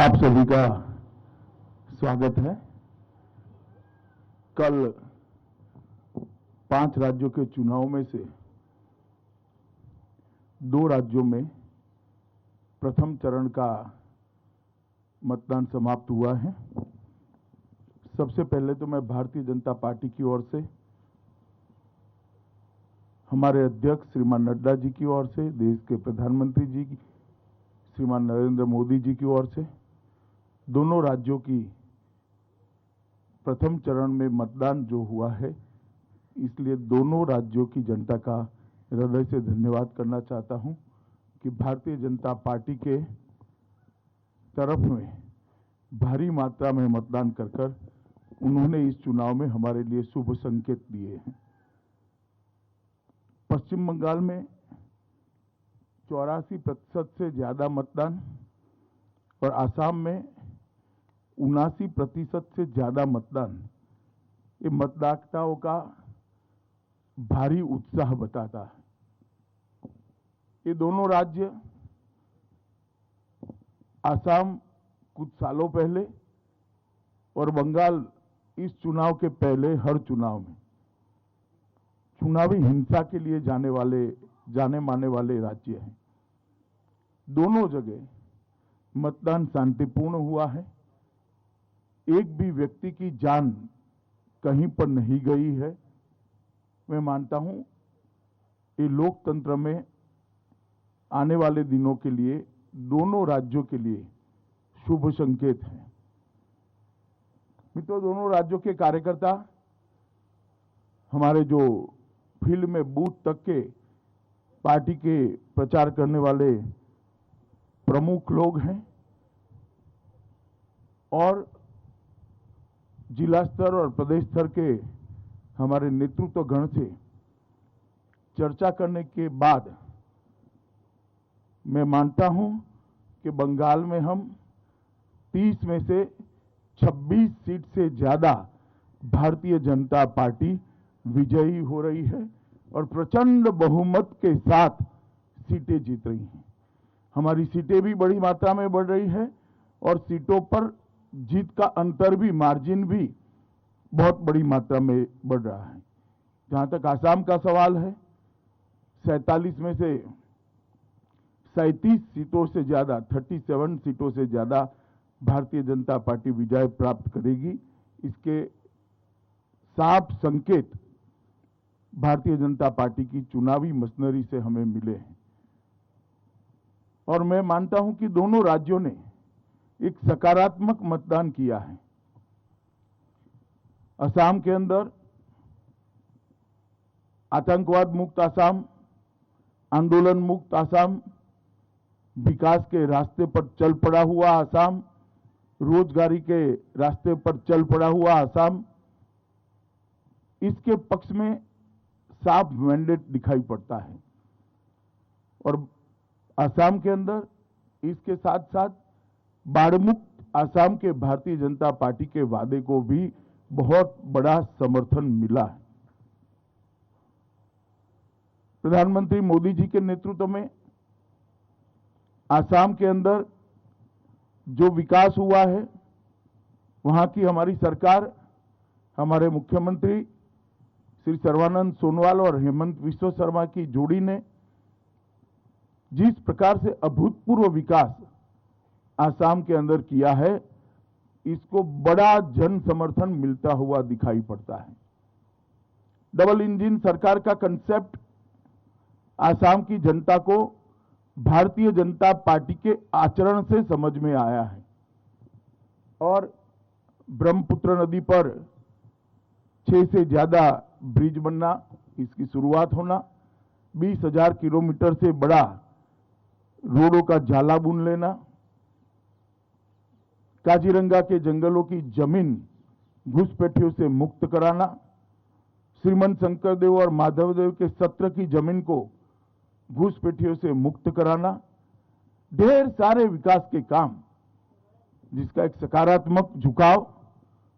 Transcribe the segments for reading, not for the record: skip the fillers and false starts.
आप सभी का स्वागत है। कल 5 राज्यों के चुनाव में से 2 राज्यों में प्रथम चरण का मतदान समाप्त हुआ है। सबसे पहले तो मैं भारतीय जनता पार्टी की ओर से, हमारे अध्यक्ष श्रीमान नड्डा जी की ओर से, देश के प्रधानमंत्री जी श्रीमान नरेंद्र मोदी जी की ओर से दोनों राज्यों की प्रथम चरण में मतदान जो हुआ है, इसलिए दोनों राज्यों की जनता का हृदय से धन्यवाद करना चाहता हूं कि भारतीय जनता पार्टी के तरफ में भारी मात्रा में मतदान कर उन्होंने इस चुनाव में हमारे लिए शुभ संकेत दिए हैं। पश्चिम बंगाल में 84% से ज्यादा मतदान और आसाम में 79% से ज्यादा मतदान, ये मतदाताओं का भारी उत्साह बताता है। ये दोनों राज्य, आसाम कुछ सालों पहले और बंगाल इस चुनाव के पहले हर चुनाव में चुनावी हिंसा के लिए जाने माने वाले राज्य हैं। दोनों जगह मतदान शांतिपूर्ण हुआ है। एक भी व्यक्ति की जान कहीं पर नहीं गई है। मैं मानता हूं ये लोकतंत्र में आने वाले दिनों के लिए दोनों राज्यों के लिए शुभ संकेत है। मित्रों, दोनों राज्यों के कार्यकर्ता, हमारे जो फील्ड में बूथ तक के पार्टी के प्रचार करने वाले प्रमुख लोग हैं और जिला स्तर और प्रदेश स्तर के हमारे नेतृत्व गण से चर्चा करने के बाद मैं मानता हूं कि बंगाल में हम 30 में से 26 सीट से ज्यादा भारतीय जनता पार्टी विजयी हो रही है और प्रचंड बहुमत के साथ सीटें जीत रही हैं। हमारी सीटें भी बड़ी मात्रा में बढ़ रही है और सीटों पर जीत का अंतर भी, मार्जिन भी बहुत बड़ी मात्रा में बढ़ रहा है। जहां तक आसाम का सवाल है, 47 में से 37 सीटों से ज्यादा, 37 सीटों से ज्यादा भारतीय जनता पार्टी विजय प्राप्त करेगी। इसके साफ संकेत भारतीय जनता पार्टी की चुनावी मशीनरी से हमें मिले हैं और मैं मानता हूं कि दोनों राज्यों ने एक सकारात्मक मतदान किया है। असम के अंदर आतंकवाद मुक्त असम, आंदोलन मुक्त असम, विकास के रास्ते पर चल पड़ा हुआ असम, रोजगारी के रास्ते पर चल पड़ा हुआ असम, इसके पक्ष में साफ मैंडेट दिखाई पड़ता है। और असम के अंदर इसके साथ साथ बाढ़ मुक्त असम के भारतीय जनता पार्टी के वादे को भी बहुत बड़ा समर्थन मिला है। प्रधानमंत्री मोदी जी के नेतृत्व में असम के अंदर जो विकास हुआ है, वहां की हमारी सरकार, हमारे मुख्यमंत्री श्री सर्बानंद सोनोवाल और हेमंत बिस्वा शर्मा की जोड़ी ने जिस प्रकार से अभूतपूर्व विकास असम के अंदर किया है, इसको बड़ा जन समर्थन मिलता हुआ दिखाई पड़ता है। डबल इंजन सरकार का कंसेप्ट असम की जनता को भारतीय जनता पार्टी के आचरण से समझ में आया है और ब्रह्मपुत्र नदी पर 6 से ज्यादा ब्रिज बनना, इसकी शुरुआत होना, 20,000 किलोमीटर से बड़ा रोडों का जाला बुन लेना, काजीरंगा के जंगलों की जमीन घुसपैठियों से मुक्त कराना, श्रीमंत शंकरदेव और माधवदेव के सत्र की जमीन को घुसपैठियों से मुक्त कराना, ढेर सारे विकास के काम जिसका एक सकारात्मक झुकाव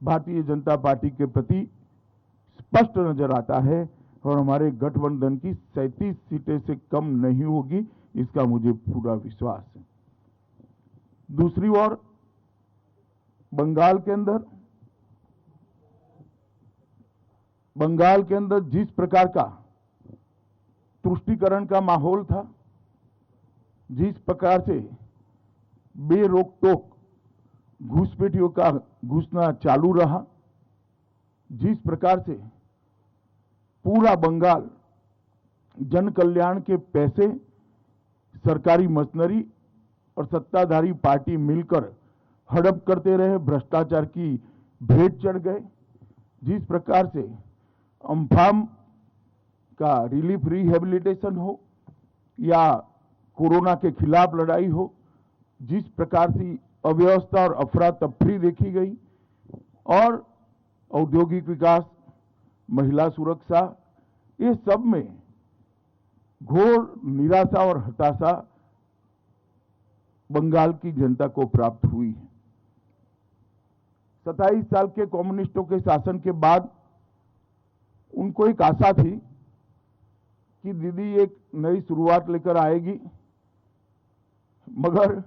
भारतीय जनता पार्टी के प्रति स्पष्ट नजर आता है और हमारे गठबंधन की 37 सीटें से कम नहीं होगी, इसका मुझे पूरा विश्वास है। दूसरी ओर बंगाल के अंदर जिस प्रकार का तुष्टीकरण का माहौल था, जिस प्रकार से बेरोक टोक घुसपैठियों का घुसना चालू रहा, जिस प्रकार से पूरा बंगाल जन कल्याण के पैसे सरकारी मशीनरी और सत्ताधारी पार्टी मिलकर हड़प करते रहे, भ्रष्टाचार की भेंट चढ़ गए, जिस प्रकार से अम्फान का रिलीफ रिहेबिलिटेशन हो या कोरोना के खिलाफ लड़ाई हो, जिस प्रकार से अव्यवस्था और अफरा तफरी देखी गई और औद्योगिक विकास, महिला सुरक्षा, ये सब में घोर निराशा और हताशा बंगाल की जनता को प्राप्त हुई है। 27 साल के कम्युनिस्टों के शासन के बाद उनको एक आशा थी कि दीदी एक नई शुरुआत लेकर आएगी, मगर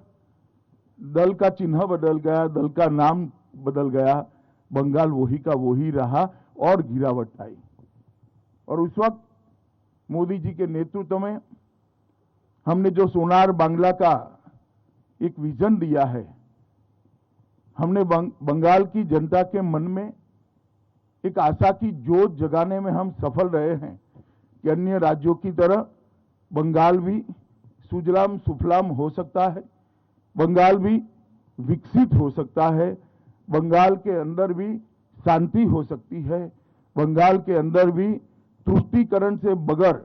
दल का चिन्ह बदल गया, दल का नाम बदल गया, बंगाल वही का वही रहा और गिरावट आई। और उस वक्त मोदी जी के नेतृत्व में हमने जो सोनार बांग्ला का एक विजन दिया है, हमने बंगाल की जनता के मन में एक आशा की जोत जगाने में हम सफल रहे हैं कि अन्य राज्यों की तरह बंगाल भी सुजलाम सुफलाम हो सकता है, बंगाल भी विकसित हो सकता है, बंगाल के अंदर भी शांति हो सकती है, बंगाल के अंदर भी तुष्टीकरण से बगैर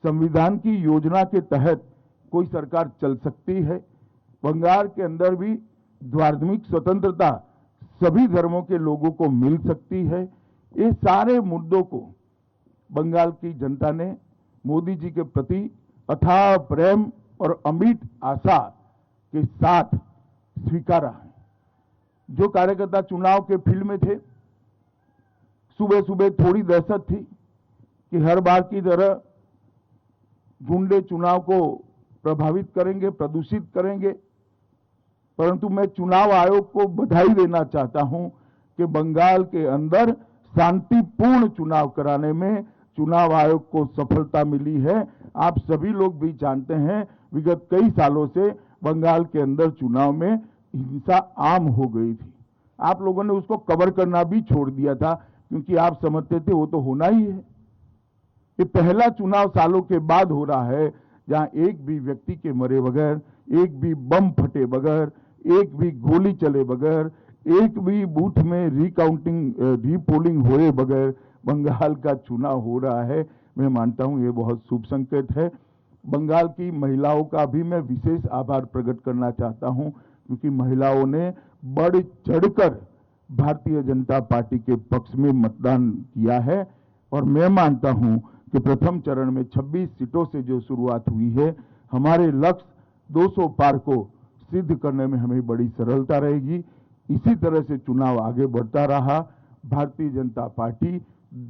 संविधान की योजना के तहत कोई सरकार चल सकती है, बंगाल के अंदर भी धार्मिक स्वतंत्रता सभी धर्मों के लोगों को मिल सकती है। ये सारे मुद्दों को बंगाल की जनता ने मोदी जी के प्रति अथाह प्रेम और अमिट आशा के साथ स्वीकारा है। जो कार्यकर्ता चुनाव के फील्ड में थे, सुबह सुबह थोड़ी दहशत थी कि हर बार की तरह गुंडे चुनाव को प्रभावित करेंगे, प्रदूषित करेंगे, परंतु मैं चुनाव आयोग को बधाई देना चाहता हूं कि बंगाल के अंदर शांतिपूर्ण चुनाव कराने में चुनाव आयोग को सफलता मिली है। आप सभी लोग भी जानते हैं, विगत कई सालों से बंगाल के अंदर चुनाव में हिंसा आम हो गई थी। आप लोगों ने उसको कवर करना भी छोड़ दिया था, क्योंकि आप समझते थे वो तो होना ही है। ये पहला चुनाव सालों के बाद हो रहा है जहां एक भी व्यक्ति के मरे बगैर, एक भी बम फटे बगैर, एक भी गोली चले बगैर, एक भी बूथ में रिकाउंटिंग रीपोलिंग हुए बगैर बंगाल का चुनाव हो रहा है। मैं मानता हूं ये बहुत शुभ संकेत है। बंगाल की महिलाओं का भी मैं विशेष आभार प्रकट करना चाहता हूं, क्योंकि महिलाओं ने बढ़ चढ़कर भारतीय जनता पार्टी के पक्ष में मतदान किया है। और मैं मानता हूं कि प्रथम चरण में 26 सीटों से जो शुरुआत हुई है, हमारे लक्ष्य 200 पार को सिद्ध करने में हमें बड़ी सरलता रहेगी। इसी तरह से चुनाव आगे बढ़ता रहा, भारतीय जनता पार्टी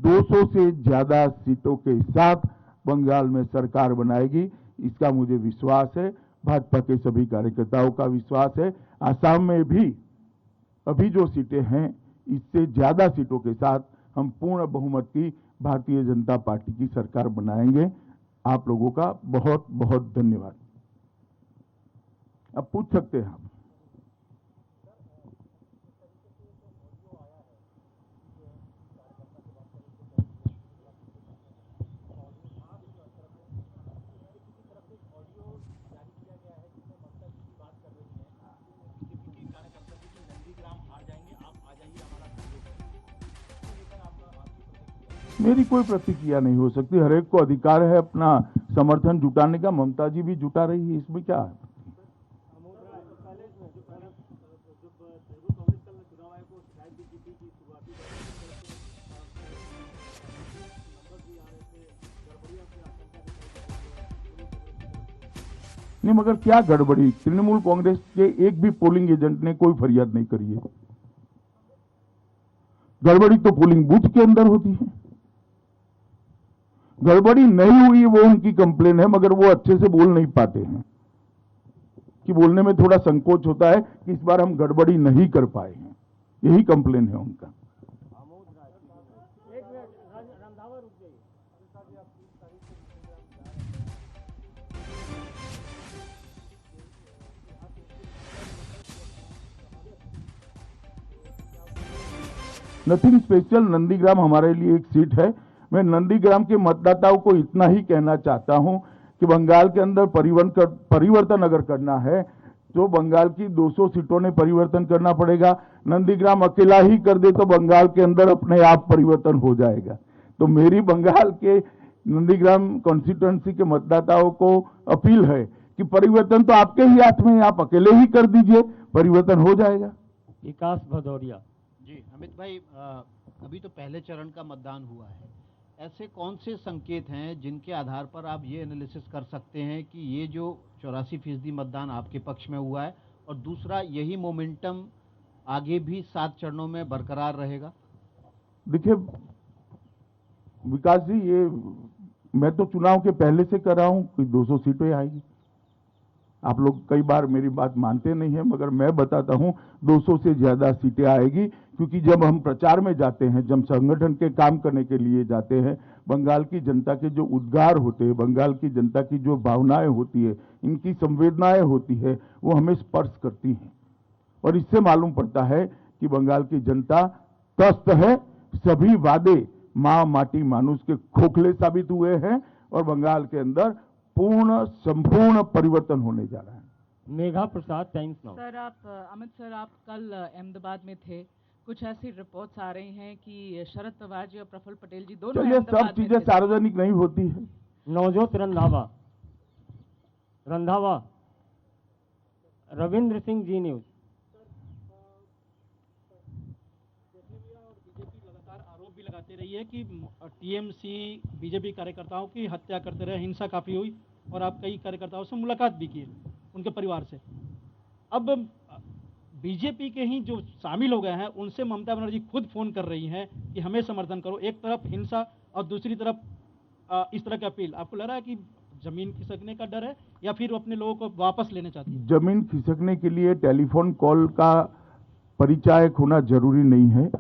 200 से ज्यादा सीटों के साथ बंगाल में सरकार बनाएगी, इसका मुझे विश्वास है। भाजपा के सभी कार्यकर्ताओं का विश्वास है। आसाम में भी अभी जो सीटें हैं, इससे ज्यादा सीटों के साथ हम पूर्ण बहुमत की भारतीय जनता पार्टी की सरकार बनाएंगे। आप लोगों का बहुत बहुत धन्यवाद। अब पूछ सकते हैं हम। मेरी कोई प्रतिक्रिया नहीं हो सकती। हर एक को अधिकार है अपना समर्थन जुटाने का। ममता जी भी जुटा रही है, इसमें क्या है? नहीं, मगर क्या गड़बड़ी? तृणमूल कांग्रेस के एक भी पोलिंग एजेंट ने कोई फरियाद नहीं करी है। गड़बड़ी तो पोलिंग बूथ के अंदर होती है। गड़बड़ी नहीं हुई वो उनकी कंप्लेन है, मगर वो अच्छे से बोल नहीं पाते हैं। कि बोलने में थोड़ा संकोच होता है कि इस बार हम गड़बड़ी नहीं कर पाए हैं, यही कंप्लेन है उनका। नथिंग स्पेशल, नंदीग्राम हमारे लिए एक सीट है। मैं नंदीग्राम के मतदाताओं को इतना ही कहना चाहता हूं कि बंगाल के अंदर परिवर्तन अगर करना है तो बंगाल की 200 सीटों ने परिवर्तन करना पड़ेगा। नंदीग्राम अकेला ही कर दे तो बंगाल के अंदर अपने आप परिवर्तन हो जाएगा। तो मेरी बंगाल के नंदीग्राम कॉन्स्टिट्यूएंसी के मतदाताओं को अपील है कि परिवर्तन तो आपके ही हाथ में है, आप अकेले ही कर दीजिए, परिवर्तन हो जाएगा। विकास भदौरिया जी। अमित भाई, अभी तो पहले चरण का मतदान हुआ है, ऐसे कौन से संकेत हैं जिनके आधार पर आप ये एनालिसिस कर सकते हैं कि ये जो 84% मतदान आपके पक्ष में हुआ है, और दूसरा यही मोमेंटम आगे भी 7 चरणों में बरकरार रहेगा? देखिए विकास जी, ये मैं तो चुनाव के पहले से कर रहा हूं कि 200 सीटें आएगी। आप लोग कई बार मेरी बात मानते नहीं है, मगर मैं बताता हूं 200 से ज्यादा सीटें आएगी, क्योंकि जब हम प्रचार में जाते हैं, जब संगठन के काम करने के लिए जाते हैं, बंगाल की जनता के जो उद्गार होते हैं, बंगाल की जनता की जो भावनाएं होती है, इनकी संवेदनाएं होती है, वो हमें स्पर्श करती हैं। और इससे मालूम पड़ता है कि बंगाल की जनता त्रस्त है। सभी वादे मां माटी मानुष के खोखले साबित हुए हैं और बंगाल के अंदर पूर्ण संपूर्ण परिवर्तन होने जा रहा है। Megha Prasad, Times Now. Sir, Amit sir, आप कल अहमदाबाद में थे। कुछ ऐसी रिपोर्ट्स आ रही हैं कि शरद पवार जी और प्रफुल्ल पटेल जी दोनों चलिए, सब चीजें सार्वजनिक नहीं होती है। नवजोत रंधावा, रविंद्र सिंह, जी न्यूज। आरोप भी लगाते रही है कि टीएमसी बीजेपी कार्यकर्ताओं की हत्या करते रहे, हिंसा काफ़ी हुई, और आप कई कार्यकर्ताओं से मुलाकात भी की, उनके परिवार से। अब बीजेपी के ही जो शामिल हो गए हैं उनसे ममता बनर्जी खुद फ़ोन कर रही हैं कि हमें समर्थन करो। एक तरफ हिंसा और दूसरी तरफ इस तरह की अपील। आपको लग रहा है कि जमीन खिसकने का डर है या फिर वो अपने लोगों को वापस लेना चाहती है? जमीन खिसकने के लिए टेलीफोन कॉल का परिचायक होना जरूरी नहीं है।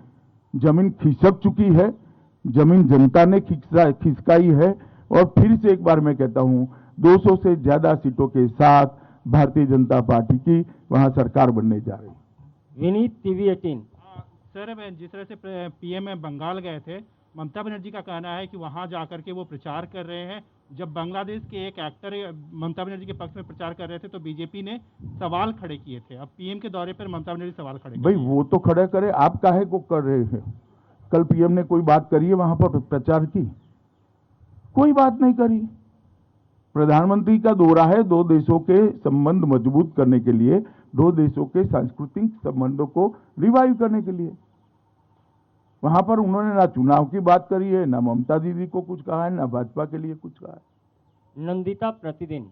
जमीन खिसक चुकी है, जमीन जनता ने खिसकाई है। और फिर से एक बार मैं कहता हूं, 200 से ज्यादा सीटों के साथ भारतीय जनता पार्टी की वहां सरकार बनने जा रही है। विनीत, टीवी 18। सर, जिस तरह से पीएम बंगाल गए थे, ममता बनर्जी का कहना है कि वहां जाकर के वो प्रचार कर रहे हैं। जब बांग्लादेश के एक एक्टर ममता बनर्जी के पक्ष में प्रचार कर रहे थे तो बीजेपी ने सवाल खड़े किए थे। अब पीएम के दौरे पर ममता बनर्जी सवाल खड़े भाई, वो तो खड़े करे, आप काहे को कर रहे हैं? कल पीएम ने कोई बात करी है वहां पर प्रचार की? कोई बात नहीं करी। प्रधानमंत्री का दौरा है 2 देशों के संबंध मजबूत करने के लिए, 2 देशों के सांस्कृतिक संबंधों को रिवाइव करने के लिए। वहां पर उन्होंने ना चुनाव की बात करी है, ना ममता दीदी को कुछ कहा है, ना भाजपा के लिए कुछ कहा है। नंदिता, प्रतिदिन।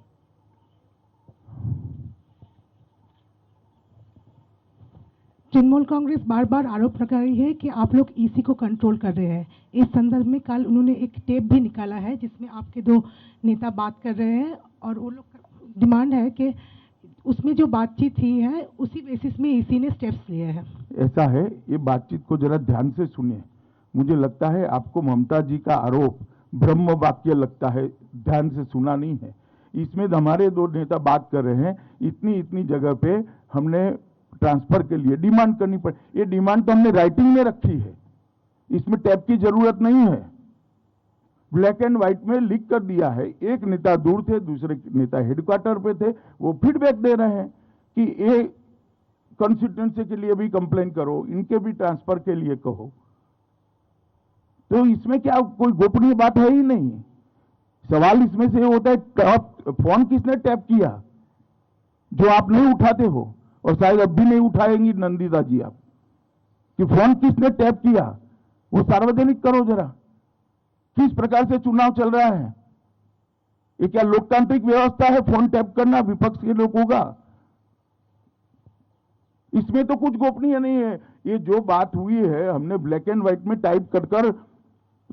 तृणमूल कांग्रेस बार बार आरोप लगा रही है कि आप लोग ईसी को कंट्रोल कर रहे हैं। इस संदर्भ में कल उन्होंने एक टेप भी निकाला है जिसमें आपके 2 नेता बात कर रहे हैं और वो लोग डिमांड है कि उसमें जो बातचीत हुई है उसी बेसिस में ईसी ने स्टेप्स लिए हैं। ऐसा है, ये बातचीत को जरा ध्यान से सुनिए। मुझे लगता है आपको ममता जी का आरोप ब्रह्म वाक्य लगता है, ध्यान से सुना नहीं है। इसमें हमारे 2 नेता बात कर रहे हैं, इतनी जगह पे हमने ट्रांसफर के लिए डिमांड करनी पड़ी। ये डिमांड तो हमने राइटिंग में रखी है, इसमें टैप की जरूरत नहीं है। ब्लैक एंड व्हाइट में लिख कर दिया है। एक नेता दूर थे, दूसरे नेता हेडक्वार्टर पे थे, वो फीडबैक दे रहे हैं कि ये कॉन्स्टिट्यूएंसी के लिए भी कंप्लेन करो, इनके भी ट्रांसफर के लिए कहो। तो इसमें क्या कोई गोपनीय बात है ही नहीं। सवाल इसमें से होता है फोन किसने टैप किया, जो आप नहीं उठाते हो और शायद अब भी नहीं उठाएंगी नंदिता जी आप, कि फोन किसने टैप किया वो सार्वजनिक करो जरा। किस प्रकार से चुनाव चल रहा है? ये क्या लोकतांत्रिक व्यवस्था है फोन टैप करना विपक्ष के लोगों का? इसमें तो कुछ गोपनीय नहीं है। ये जो बात हुई है हमने ब्लैक एंड व्हाइट में टाइप कर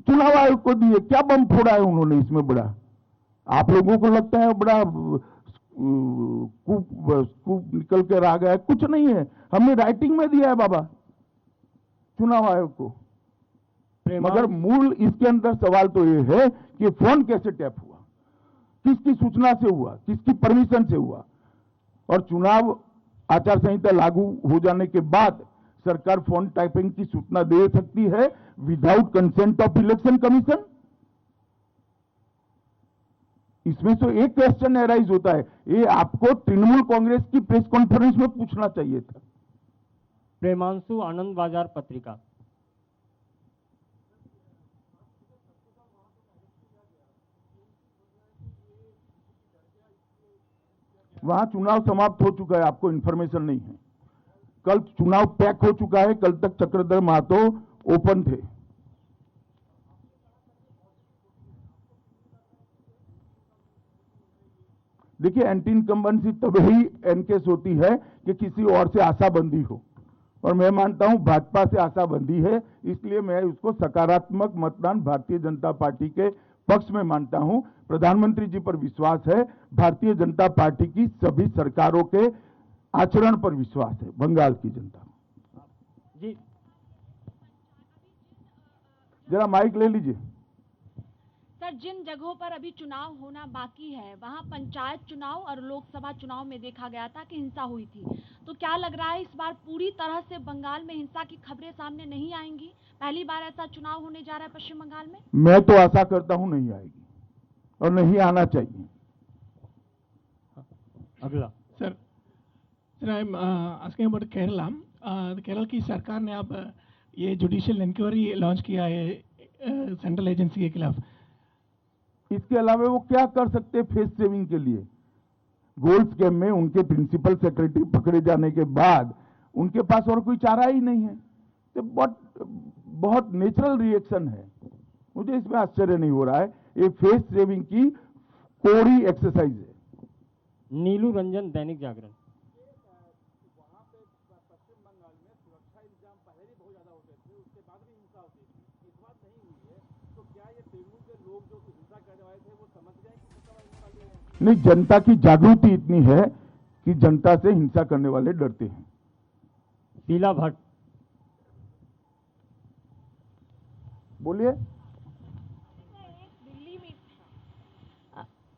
चुनाव आयोग को दिए। क्या बम फोड़ा है उन्होंने इसमें बड़ा? आप लोगों को लगता है बड़ा कूप निकल कर आ गया, कुछ नहीं है। हमने राइटिंग में दिया है बाबा चुनाव आयोग को। मगर मूल इसके अंदर सवाल तो ये है कि फोन कैसे टैप हुआ, किसकी सूचना से हुआ, किसकी परमिशन से हुआ। और चुनाव आचार संहिता लागू हो जाने के बाद सरकार फोन टैपिंग की सूचना दे सकती है without consent of election commission. इसमें तो एक क्वेश्चन एराइज होता है, ये आपको तृणमूल कांग्रेस की प्रेस कॉन्फ्रेंस में पूछना चाहिए था। प्रेमांशु आनंद बाजार पत्रिका। वहां चुनाव समाप्त हो चुका है, आपको इंफॉर्मेशन नहीं है। कल चुनाव पैक हो चुका है, कल तक चक्रधर महतो ओपन थे। देखिए, एंटी इनकम्बेंसी तभी एनकेस होती है कि किसी और से आशाबंदी हो, और मैं मानता हूं भाजपा से आशाबंदी है, इसलिए मैं उसको सकारात्मक मतदान भारतीय जनता पार्टी के पक्ष में मानता हूं। प्रधानमंत्री जी पर विश्वास है, भारतीय जनता पार्टी की सभी सरकारों के आचरण पर विश्वास है बंगाल की जनता। जी जरा माइक ले लीजिए। सर, जिन जगहों पर अभी चुनाव होना बाकी है वहां पंचायत चुनाव और लोकसभा चुनाव में देखा गया था कि हिंसा हुई थी, तो क्या लग रहा है इस बार पूरी तरह से बंगाल में हिंसा की खबरें सामने नहीं आएंगी? पहली बार ऐसा चुनाव होने जा रहा है पश्चिम बंगाल में। मैं तो आशा करता हूं नहीं आएगी और नहीं आना चाहिए। अगला sir, I am asking about Kerala. Kerala की सरकार ने अब ये जुडिशियल इंक्वायरी लॉन्च किया है सेंट्रल एजेंसी के खिलाफ। इसके अलावा वो क्या कर सकते फेस सेविंग के लिए? गोल्ड स्कैम में उनके प्रिंसिपल सेक्रेटरी पकड़े जाने के बाद उनके पास और कोई चारा ही नहीं है। तो बहुत नेचुरल रिएक्शन है, मुझे इसमें आश्चर्य नहीं हो रहा है। ये फेस सेविंग की कोड़ी एक्सरसाइज है। नीलू रंजन दैनिक जागरण। नहीं, जनता की जागृति इतनी है कि जनता से हिंसा करने वाले डरते हैं। शीला भट्ट। बोलिए।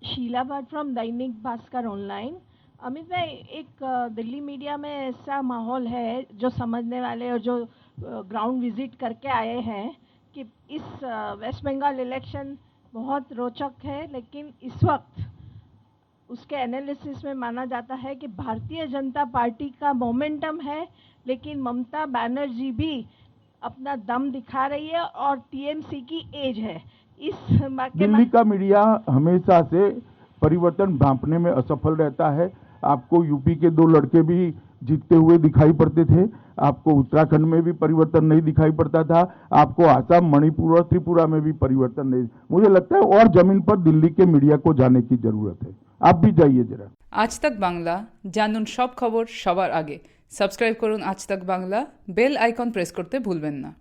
Sheila Bhatt from Dainik Bhaskar online. अमित भाई, एक दिल्ली मीडिया में ऐसा माहौल है, जो समझने वाले और जो ग्राउंड विजिट करके आए हैं, कि इस वेस्ट बंगाल इलेक्शन बहुत रोचक है, लेकिन इस वक्त उसके एनालिसिस में माना जाता है कि भारतीय जनता पार्टी का मोमेंटम है, लेकिन ममता बनर्जी भी अपना दम दिखा रही है और टीएमसी की एज है। इस दिल्ली का मीडिया हमेशा से परिवर्तन भांपने में असफल रहता है। आपको यूपी के 2 लड़के भी जीतते हुए दिखाई पड़ते थे, आपको उत्तराखंड में भी परिवर्तन नहीं दिखाई पड़ता था, आपको आसाम, मणिपुर और त्रिपुरा में भी परिवर्तन नहीं। मुझे लगता है और जमीन पर दिल्ली के मीडिया को जाने की जरूरत है। आप भी जाइए जरा। आज तक बांग्ला, जानून सब खबर सबार आगे। सबस्क्राइब करुन आज तक बांग्ला, बेल आइकन प्रेस करते भूलबेन ना।